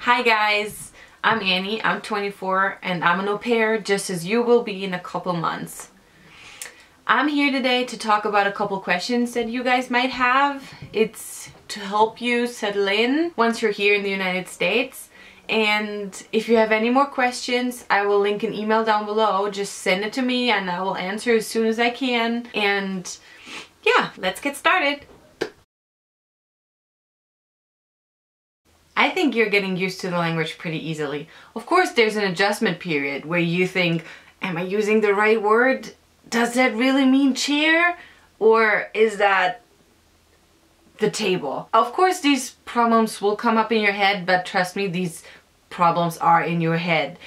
Hi guys, I'm Annie, I'm 24 and I'm an au pair just as you will be in a couple months. I'm here today to talk about a couple questions that you guys might have. It's to help you settle in once you're here in the United States. And if you have any more questions, I will link an email down below. Just send it to me and I will answer as soon as I can. And yeah, let's get started. I think you're getting used to the language pretty easily. Of course, there's an adjustment period where you think, am I using the right word? Does that really mean chair? Or is that the table? Of course, these problems will come up in your head, but trust me, these problems are in your head.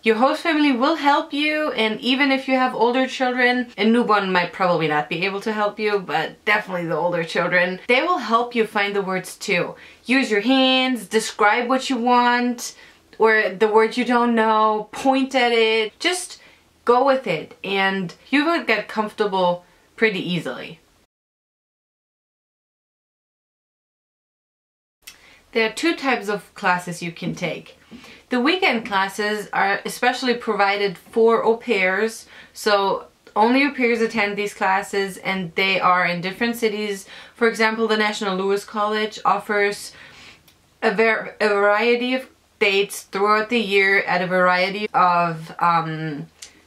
Your host family will help you, and even if you have older children, a newborn might probably not be able to help you, but definitely the older children, they will help you find the words too. Use your hands, describe what you want, or the word you don't know, point at it, just go with it, and you will get comfortable pretty easily. There are two types of classes you can take. The weekend classes are especially provided for au pairs, so only au pairs attend these classes and they are in different cities. For example, the National Louis College offers a variety of dates throughout the year at a variety of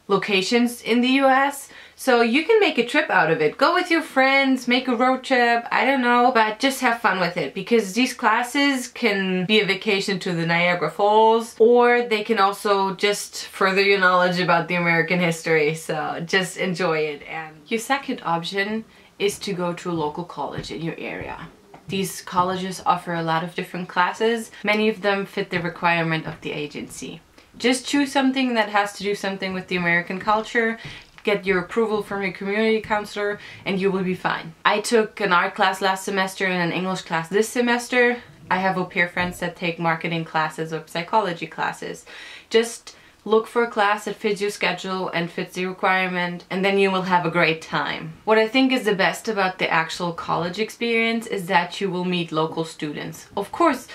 locations in the US. So you can make a trip out of it. Go with your friends, make a road trip, I don't know, but just have fun with it because these classes can be a vacation to the Niagara Falls, or they can also just further your knowledge about the American history. So just enjoy it. And your second option is to go to a local college in your area. These colleges offer a lot of different classes. Many of them fit the requirement of the agency. Just choose something that has to do something with the American culture, get your approval from your community counselor, and you will be fine. I took an art class last semester and an English class this semester. I have au pair friends that take marketing classes or psychology classes. Just look for a class that fits your schedule and fits the requirement, and then you will have a great time. What I think is the best about the actual college experience is that you will meet local students. Of course,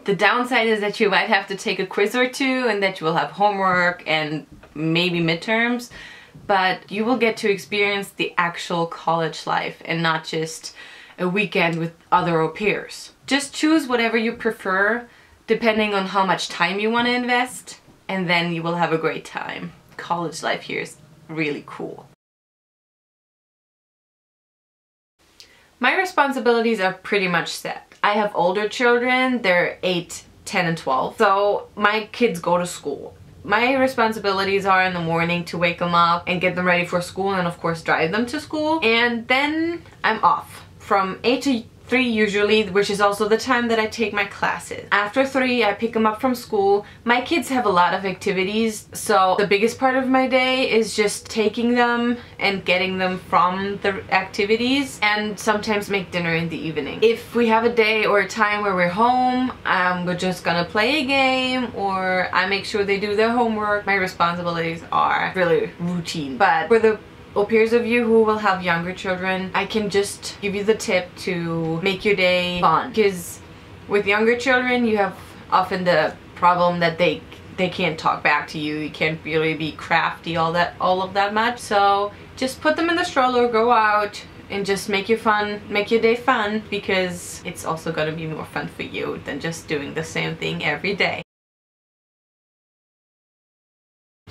the downside is that you might have to take a quiz or two and that you will have homework and maybe midterms, but you will get to experience the actual college life and not just a weekend with other au pairs. Just choose whatever you prefer depending on how much time you want to invest, and then you will have a great time. College life here is really cool. My responsibilities are pretty much set. I have older children, they're 8, 10 and 12, so my kids go to school. My responsibilities are in the morning to wake them up and get them ready for school and of course drive them to school, and then I'm off from 8 to 3 usually, which is also the time that I take my classes. After 3 I pick them up from school. My kids have a lot of activities, so the biggest part of my day is just taking them and getting them from the activities, and sometimes make dinner in the evening. If we have a day or a time where we're home, we're just gonna play a game, or I make sure they do their homework. My responsibilities are really routine. But for the au pairs of you who will have younger children, I can just give you the tip to make your day fun. Because with younger children, you have often the problem that they can't talk back to you. You can't really be crafty all of that much. So just put them in the stroller, go out, and just make your day fun, because it's also gonna be more fun for you than just doing the same thing every day.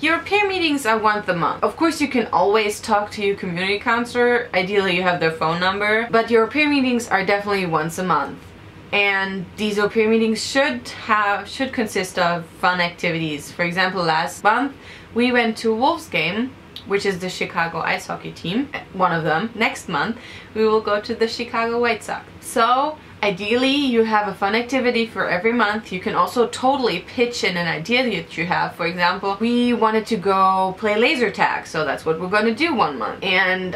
Your au pair meetings are once a month. Of course, you can always talk to your community counselor. Ideally, you have their phone number. But your au pair meetings are definitely once a month. And these au pair meetings should consist of fun activities. For example, last month, we went to a Wolves game, which is the Chicago ice hockey team, one of them. Next month, we will go to the Chicago White Sox. So, ideally, you have a fun activity for every month. You can also totally pitch in an idea that you have. For example, we wanted to go play laser tag, so that's what we're going to do one month. And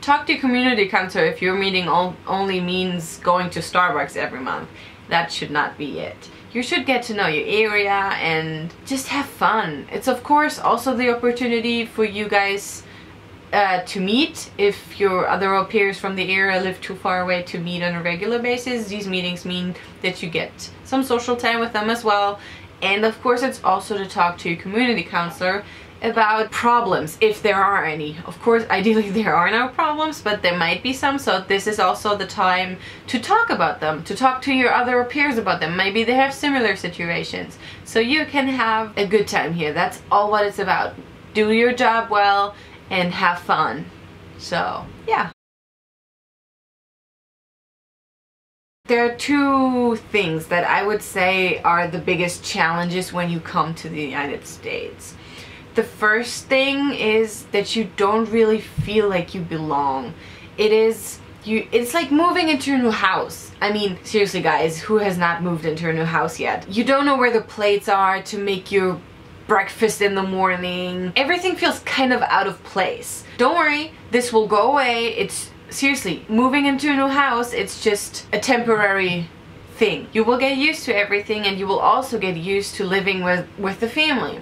talk to your community counselor if your meeting only means going to Starbucks every month. That should not be it. You should get to know your area and just have fun. It's of course also the opportunity for you guys to meet. If your other au pairs from the area live too far away to meet on a regular basis, these meetings mean that you get some social time with them as well. And of course, it's also to talk to your community counselor about problems, if there are any. Of course, ideally there are no problems, but there might be some, so this is also the time to talk about them, to talk to your other au pairs about them. Maybe they have similar situations, so you can have a good time here. That's all what it's about. Do your job well and have fun. So, yeah. There are two things that I would say are the biggest challenges when you come to the United States. The first thing is that you don't really feel like you belong. It's like moving into a new house. I mean, seriously guys, who has not moved into a new house yet? You don't know where the plates are to make your breakfast in the morning. Everything feels kind of out of place. Don't worry, this will go away. It's seriously, moving into a new house, it's just a temporary thing. You will get used to everything, and you will also get used to living with the family.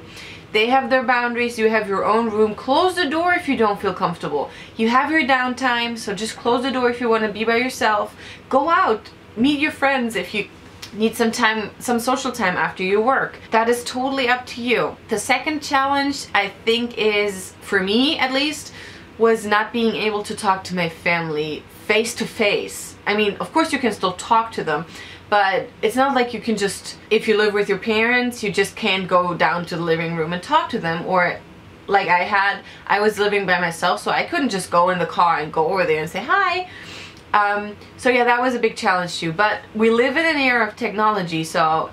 They have their boundaries, you have your own room. Close the door if you don't feel comfortable. You have your downtime, so just close the door if you want to be by yourself. Go out, meet your friends if you need some time, some social time after your work. That is totally up to you. The second challenge, I think, is, for me at least, was not being able to talk to my family face to face. I mean, of course you can still talk to them, but it's not like you can just, if you live with your parents, you just can't go down to the living room and talk to them. Or like I was living by myself, so I couldn't just go in the car and go over there and say hi. So yeah, that was a big challenge too. But we live in an era of technology, so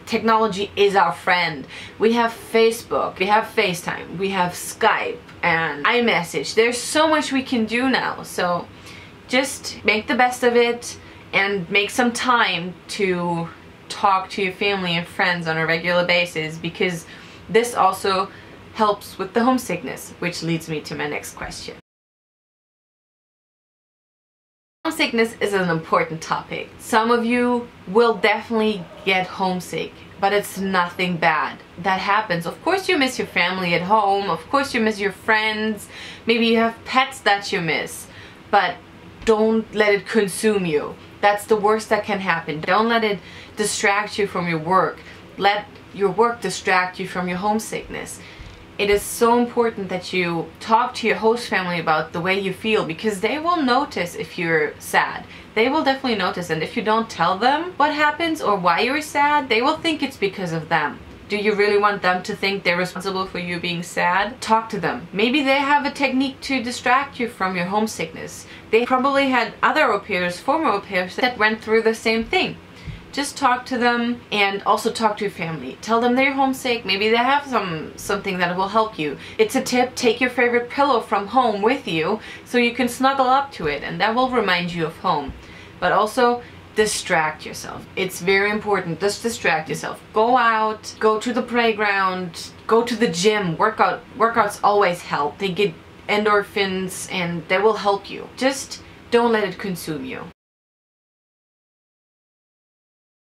technology is our friend. We have Facebook, we have FaceTime, we have Skype and iMessage. There's so much we can do now, so just make the best of it and make some time to talk to your family and friends on a regular basis, because this also helps with the homesickness, which leads me to my next question. Homesickness is an important topic. Some of you will definitely get homesick, but it's nothing bad. That happens. Of course you miss your family at home, of course you miss your friends, maybe you have pets that you miss, but don't let it consume you. That's the worst that can happen. Don't let it distract you from your work. Let your work distract you from your homesickness. It is so important that you talk to your host family about the way you feel, because they will notice if you're sad. They will definitely notice, and if you don't tell them what happens or why you're sad, they will think it's because of them. Do you really want them to think they're responsible for you being sad? Talk to them. Maybe they have a technique to distract you from your homesickness. They probably had other au pairs, former au pairs, that went through the same thing. Just talk to them, and also talk to your family. Tell them they're homesick. Maybe they have something that will help you. It's a tip, take your favorite pillow from home with you so you can snuggle up to it, and that will remind you of home. But also, distract yourself. It's very important. Just distract yourself. Go out, go to the playground, go to the gym. Workouts always help. They get endorphins and they will help you. Just don't let it consume you.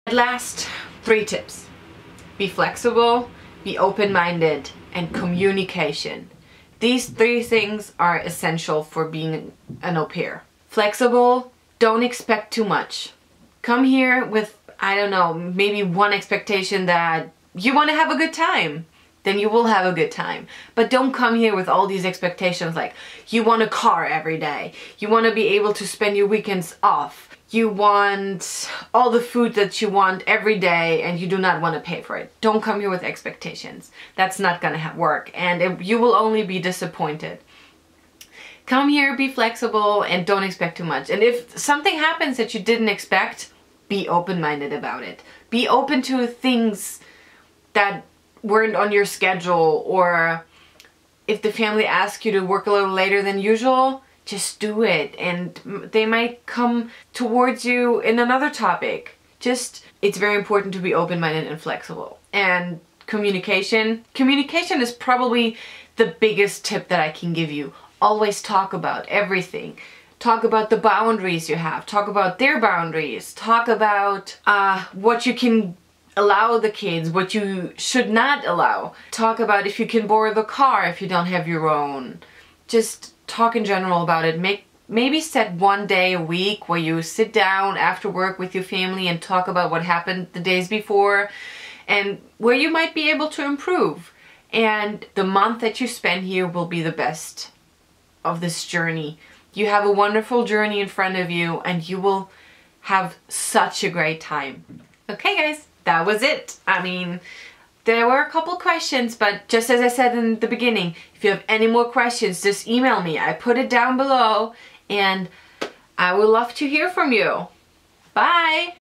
At last, 3 tips. Be flexible, be open-minded, and communication. These 3 things are essential for being an au pair. Flexible, don't expect too much. Come here with, I don't know, maybe one expectation that you want to have a good time. Then you will have a good time. But don't come here with all these expectations like you want a car every day. You want to be able to spend your weekends off. You want all the food that you want every day and you do not want to pay for it. Don't come here with expectations. That's not going to work, and you will only be disappointed. Come here, be flexible, and don't expect too much. And if something happens that you didn't expect, be open-minded about it. Be open to things that weren't on your schedule, or if the family asks you to work a little later than usual, just do it, and they might come towards you in another topic. It's very important to be open-minded and flexible. And communication is probably the biggest tip that I can give you. Always talk about everything. Talk about the boundaries you have. Talk about their boundaries. Talk about what you can allow the kids, what you should not allow. Talk about if you can borrow the car if you don't have your own. just talk in general about it. Maybe set one day a week where you sit down after work with your family and talk about what happened the days before and where you might be able to improve. And the month that you spend here will be the best of this journey. You have a wonderful journey in front of you and you will have such a great time. Okay guys, that was it. I mean, there were a couple questions, but just as I said in the beginning, if you have any more questions, just email me. I put it down below and I would love to hear from you. Bye!